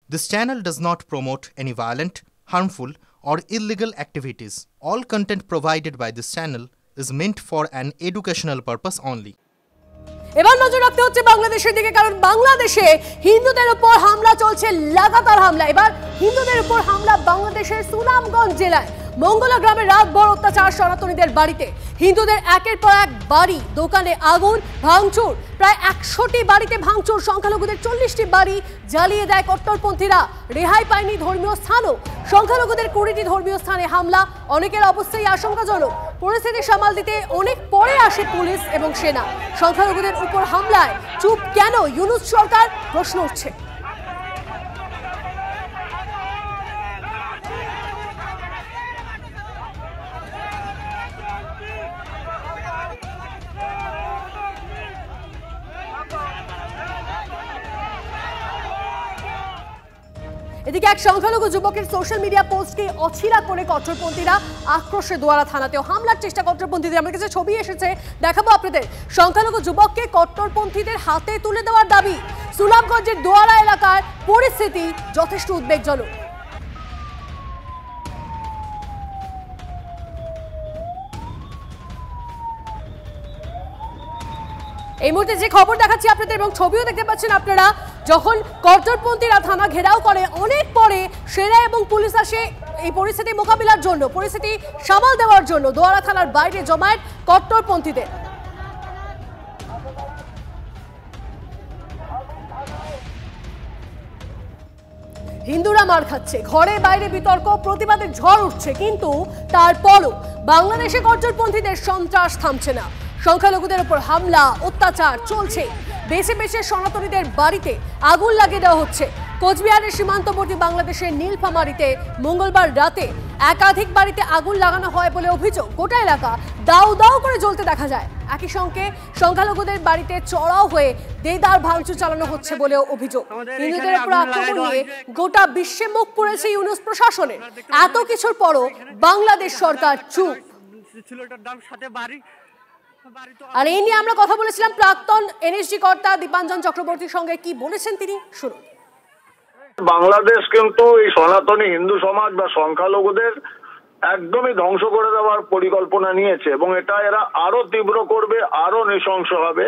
This channel does not promote any violent, harmful, or illegal activities. All content provided by this channel is meant for an educational purpose only. এবার নজর রাখতে হচ্ছে বাংলাদেশের দিকে, কারণ বাংলাদেশে হিন্দুদের উপর হামলা চলছে, লাগাতার হামলা। এবার হিন্দুদের উপর হামলা বাংলাদেশের সুনামগঞ্জ জেলায় মঙ্গলা গ্রামে রাতভর অত্যাচার সনাতনীদের বাড়িতে। হিন্দুদের একের পর এক বাড়ি, দোকানে আগুন, ভাঙচুর, প্রায় 100টি বাড়িতে ভাঙচুর, সংখ্যালঘুদের 40টি বাড়ি জ্বালিয়ে দেয় কট্টরপন্থীরা। রেহাই পায়নি ধর্মীয় স্থানও, সংখ্যালঘুদের 20টি ধর্মীয় স্থানে হামলা। অনেকের অবস্থাই আশঙ্কাজনক। পরিস্থিতি সামাল দিতে অনেক পরে আসে পুলিশ এবং সেনা। সংখ্যালঘুদের উপর হামলায় চুপ কেন ইউনূস সরকার, প্রশ্ন উঠছে। এদিকে এক সংখ্যালঘু যুবকের সোশ্যাল মিডিয়া পোস্টকে অছিলা করে কট্টরপন্থীরা আক্রোশে দোয়ারা থানাতেও হামলার চেষ্টা কট্টরপন্থীদের। আমার কাছে ছবি এসেছে, দেখাবো আপনাদের। সংখ্যালঘু যুবককে কট্টরপন্থীদের হাতে তুলে দেওয়ার দাবি। সুনামগঞ্জের দোয়ারা এলাকার পরিস্থিতি যথেষ্ট উদ্বেগজনক। এই মুহূর্তে যে খবর দেখাচ্ছি আপনাদের এবং ছবিও দেখতে পাচ্ছেন আপনারা, যখন কট্টরপন্থীরা থানা ঘেরাও করে, অনেক পরে সেনা এবং পুলিশ আসে এই পরিস্থিতি মোকাবিলার জন্য, পরিস্থিতি সামাল দেওয়ার জন্য। দোয়ারা থানার বাইরে জমায়েত কট্টরপন্থীদের। হিন্দুরা মার খাচ্ছে, ঘরে বাইরে বিতর্ক, প্রতিবাদের ঝড় উঠছে, কিন্তু তারপরও বাংলাদেশে কট্টরপন্থীদের সন্ত্রাস থামছে না। সংখ্যালঘুদের উপর হামলা, অত্যাচার চলছে। বেছে বেছে সনাতনীদের বাড়িতে আগুন লাগিয়ে দেওয়া হচ্ছে। কোচবিহারের সীমান্তবর্তী বাংলাদেশের নীলফামারীতে মঙ্গলবার রাতে একাধিক বাড়িতে আগুন লাগানো হয় বলে অভিযোগ। গোটা এলাকা দাউ দাউ করে জ্বলতে দেখা যায়। একই সঙ্গে সংখ্যালঘুদের বাড়িতে চড়াও হয়ে দেদার ভাঙচুর চালানো হচ্ছে বলেও অভিযোগ। হিন্দুদের উপর আক্রমণ নিয়ে গোটা বিশ্বে মুখ পুড়েছে ইউনূস প্রশাসনের। এত কিছুর পরও বাংলাদেশ সরকার চুপ। আর এই নিয়ে আমরা কথা বলেছিলাম প্রাক্তন এনএসজি কর্তা দীপাঞ্জন চক্রবর্তীর সঙ্গে। কি বলেছেন তিনি, শুনুন। বাংলাদেশ কিন্তু এই সনাতনী হিন্দু সমাজ বা সংখ্যালঘুদের একদমই ধ্বংস করে দেওয়ার পরিকল্পনা নিয়েছে এবং এটা এরা আরো তীব্র করবে, আরো নৃশংস হবে।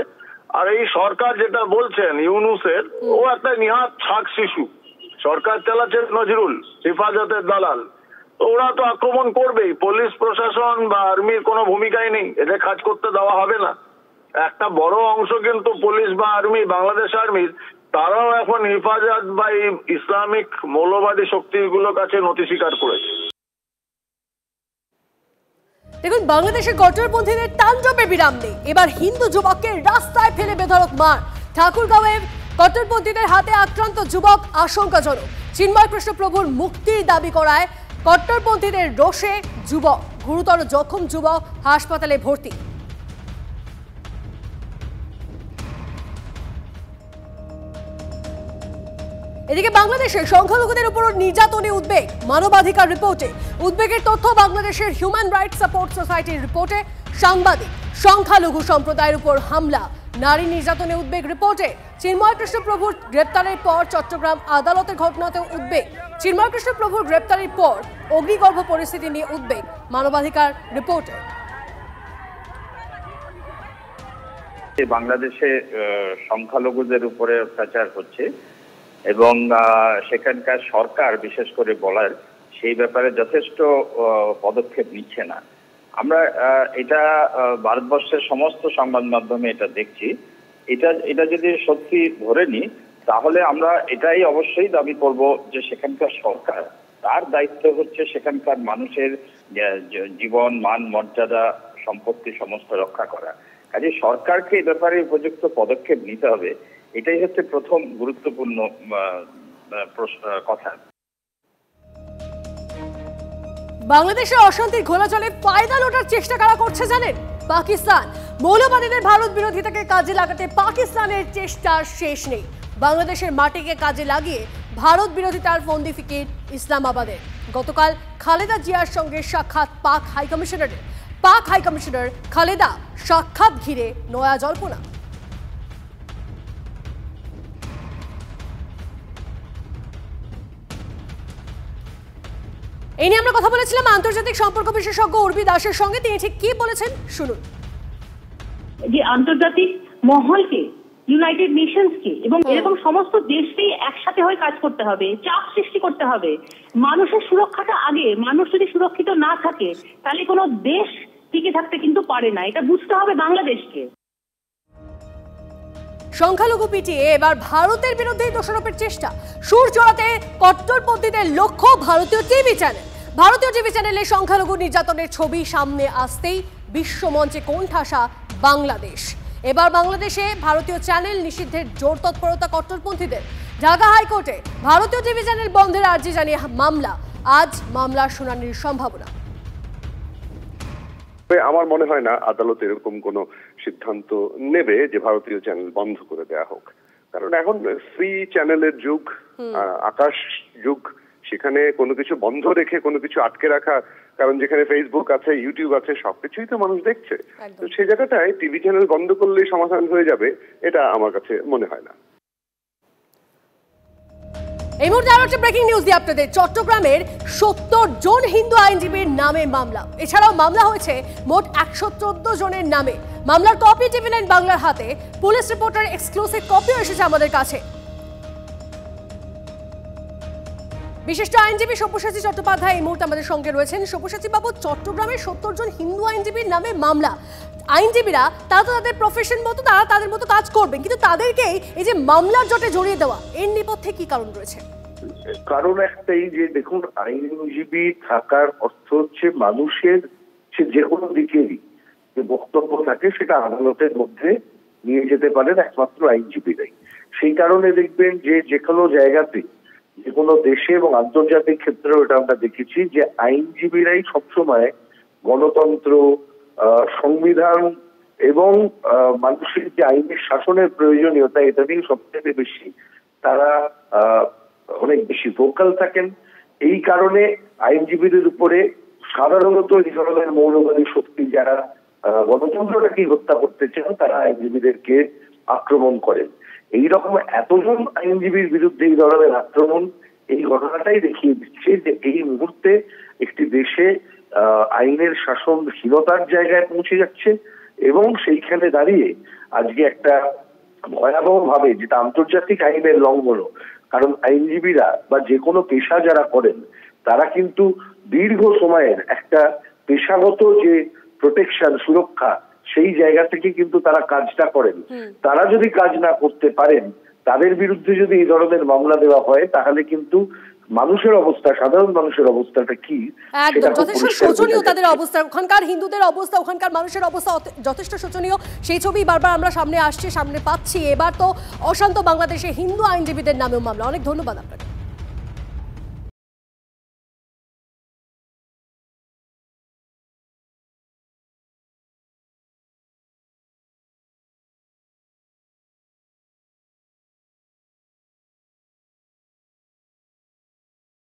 আর এই সরকার যেটা বলছেন ইউনূসের, ও একটা নিহাত ছাক শিশু। সরকার চালাচ্ছে নজরুল, হেফাজতের দালাল। ওরা তো আক্রমণ করবেই। পুলিশ প্রশাসন বা আর্মির কোনো ভূমিকাই নেই, এদের কাজ করতে দেওয়া হবে না। একটা বড় অংশ কিন্তু পুলিশ বা আর্মি, বাংলাদেশ আর্মির, তারাও এখন হেফাজত বা ইসলামিক মৌলবাদী শক্তিগুলোর কাছে নথি স্বীকার করেছে। দেখুন, বাংলাদেশের কট্টরপন্থীদের তাণ্ডবে বিরাম নেই। এবার হিন্দু যুবককে রাস্তায় ফেলে বেধড়ক মার। ঠাকুরগাঁওয়ে কট্টরপন্থীদের হাতে আক্রান্ত যুবক আশঙ্কাজনক। চিন্ময় কৃষ্ণ প্রভুর মুক্তির দাবি করায় কট্টরপন্থীদের রোষে যুবক, গুরুতর জখম যুবক, হাসপাতালে ভর্তি। এদিকে বাংলাদেশের সংখ্যালঘুদের উপর নির্যাতনে উদ্বেগ। মানবাধিকার রিপোর্টে উদ্বেগের তথ্য বাংলাদেশের হিউম্যান রাইটস সাপোর্ট সোসাইটির রিপোর্টে। সাংবাদিক, সংখ্যালঘু সম্প্রদায়ের উপর হামলা, নারী নির্যাতনে উদ্বেগ রিপোর্টে। চিন্ময় কৃষ্ণ প্রভুর গ্রেপ্তারের পর চট্টগ্রাম আদালতের ঘটনাতেও উদ্বেগ। চিন্ময় কৃষ্ণ প্রভুর গ্রেপ্তারের পর অগ্নিগর্ভ পরিস্থিতি নিয়ে উদ্বেগ মানবাধিকার রিপোর্টে। বাংলাদেশে সংখ্যালঘুদের উপরে অত্যাচার হচ্ছে এবং সেখানকার সরকার বিশেষ করে বলার সেই ব্যাপারে যথেষ্ট পদক্ষেপ নিচ্ছে না। আমরা এটা ভারতবর্ষের সমস্ত সংবাদ মাধ্যমে এটা দেখছি। এটা যদি সত্যি ধরে নিই, তাহলে আমরা এটাই অবশ্যই দাবি করব যে সেখানকার সরকার, তার দায়িত্ব হচ্ছে সেখানকার মানুষের জীবন, মান, মর্যাদা, সম্পত্তি সমস্ত রক্ষা করা। কাজে সরকারকে এ ব্যাপারে উপযুক্ত পদক্ষেপ নিতে হবে। এটাই হচ্ছে প্রথম গুরুত্বপূর্ণ কথা। বাংলাদেশের অশান্তির ঘোলা জলে ফায়দা লোটার চেষ্টা কারা করছে জানেন? পাকিস্তান। মৌলবাদীদের ভারত বিরোধিতাকে কাজে লাগাতে পাকিস্তানের চেষ্টার শেষ নেই। বাংলাদেশের মাটিকে কাজে লাগিয়ে ভারত বিরোধিতার ফন্দি ফিকির ইসলামাবাদের। গতকাল খালেদা জিয়ার সঙ্গে সাক্ষাৎ পাক হাইকমিশনারের। পাক হাইকমিশনার খালেদা সাক্ষাৎ ঘিরে নয়া জল্পনা। এই নিয়ে আমরা কথা বলেছিলাম আন্তর্জাতিক সম্পর্ক বিশেষজ্ঞ উর্বি দাসের সঙ্গে। তিনি ঠিক কি বলেছেন শুনুন। যে আন্তর্জাতিক মহলকে, ইউনাইটেড নেশনসকে এবং এরকম সমস্ত দেশকেই একসাথে হয়ে কাজ করতে হবে, চাপ সৃষ্টি করতে হবে। মানুষের সুরক্ষাটা আগে। মানুষ যদি সুরক্ষিত না থাকে তাহলে কোনো দেশ টিকে থাকতে কিন্তু পারে না। এটা বুঝতে হবে বাংলাদেশকে। সংখ্যালঘু পিটিয়ে এবার ভারতের বিরুদ্ধেই দোষারোপের চেষ্টা। সুর চড়াতে কট্টরপন্থীদের লক্ষ্য ভারতীয় টিভি চ্যানেল। ভারতীয় টিভি চ্যানেলে সংখ্যালঘু নির্যাতনের ছবি সামনে আসতেই বিশ্বমঞ্চে কোণঠাসা বাংলাদেশ। এবার বাংলাদেশে ভারতীয় চ্যানেল নিষিদ্ধের জোর তৎপরতা কট্টরপন্থীদের। ঢাকা হাইকোর্টে ভারতীয় টিভি চ্যানেল বন্ধের আর্জি জানিয়ে মামলা। আজ মামলার শুনানির সম্ভাবনা। আমার মনে হয় না আদালত এরকম কোনো সিদ্ধান্ত নেবে যে ভারতীয় চ্যানেল বন্ধ করে দেয়া হোক, কারণ এখন ফ্রি চ্যানেলের যুগ, আকাশ যুগ। সেখানে কোনো কিছু বন্ধ রেখে কোনো কিছু আটকে রাখা, কারণ যেখানে ফেসবুক আছে, ইউটিউব আছে, সবকিছুই তো মানুষ দেখছে। তো সেই জায়গাটায় টিভি চ্যানেল বন্ধ করলেই সমাধান হয়ে যাবে, এটা আমার কাছে মনে হয় না। এই মুহূর্তে আরো একটা ব্রেকিং নিউজ দিয়ে আপনাদের। চট্টগ্রামের 70 জন হিন্দু আইনজীবীর নামে মামলা। এছাড়াও মামলা হয়েছে মোট 114 জনের নামে। মামলার কপি টিভি9 বাংলার হাতে। পুলিশ রিপোর্টার এক্সক্লুসিভ কপিও এসেছে আমাদের কাছে। বিশিষ্ট আইনজীবী সব্যসাচী চট্টোপাধ্যায় এই মুহূর্তে আমাদের সঙ্গে রয়েছেন। সব্যসাচী বাবু, চট্টগ্রামের 70 জন হিন্দু আইনজীবীর নামে মামলা। আইনজীবীরা তারা তো তাদের প্রফেশন মতো তারা তাদের মতো কাজ করবেন, কিন্তু তাদেরকেই এই যে মামলার জটে জড়িয়ে দেওয়া, এর নেপথ্যে কি কারণ রয়েছে? কারণ একটাই যে দেখুন, আইনজীবী থাকার অর্থ হচ্ছে মানুষের যে কোনো দিকেরই যে বক্তব্য থাকে সেটা আদালতের মধ্যে নিয়ে যেতে পারেন একমাত্র আইনজীবীরাই। সেই কারণে দেখবেন যে কোনো জায়গাতে, যে কোনো দেশে এবং আন্তর্জাতিক ক্ষেত্রেও এটা আমরা দেখেছি যে আইনজীবীরাই সবসময় গণতন্ত্র, সংবিধান এবং মানুষের যে আইনের শাসনের প্রয়োজনীয়তা, এটা নিয়ে সবচেয়ে বেশি তারা অনেক বেশি ভোকাল থাকেন। এই কারণে আইনজীবীদের উপরে সাধারণত এই ধরনের মৌলবাদী শক্তি যারা গণতন্ত্রটাকে হত্যা করতে চান, তারা আইনজীবীদেরকে আক্রমণ করেন। এইরকম এতজন আইনজীবীর বিরুদ্ধে এই ধরনের আক্রমণ, এই ঘটনাটাই দেখিয়ে দিচ্ছে যে এই মুহূর্তে একটি দেশে আইনের শাসনহীনতার জায়গায় পৌঁছে যাচ্ছে। এবং সেইখানে দাঁড়িয়ে আজকে একটা ভয়াবহ ভাবে, যেটা আন্তর্জাতিক আইনের লঙ্ঘন। কারণ আইনজীবীরা বা যে কোনো পেশা যারা করেন, তারা কিন্তু দীর্ঘ সময়ের একটা পেশাগত যে প্রোটেকশন, সুরক্ষা, সেই জায়গা থেকে কিন্তু তারা কাজটা করেন। তারা যদি কাজ না করতে পারেন, তাদের বিরুদ্ধে যদি এই ধরনের মামলা দেওয়া হয়, তাহলে কিন্তু মানুষের অবস্থা, সাধারণ মানুষের অবস্থাটা কি, একদম যথেষ্ট শোচনীয় তাদের অবস্থা। ওখানকার হিন্দুদের অবস্থা, ওখানকার মানুষের অবস্থা যথেষ্ট শোচনীয়। সেই ছবি বারবার আমরা সামনে পাচ্ছি। এবার তো অশান্ত বাংলাদেশে হিন্দু আইনজীবীদের নামেও মামলা। অনেক ধন্যবাদ আপনাকে।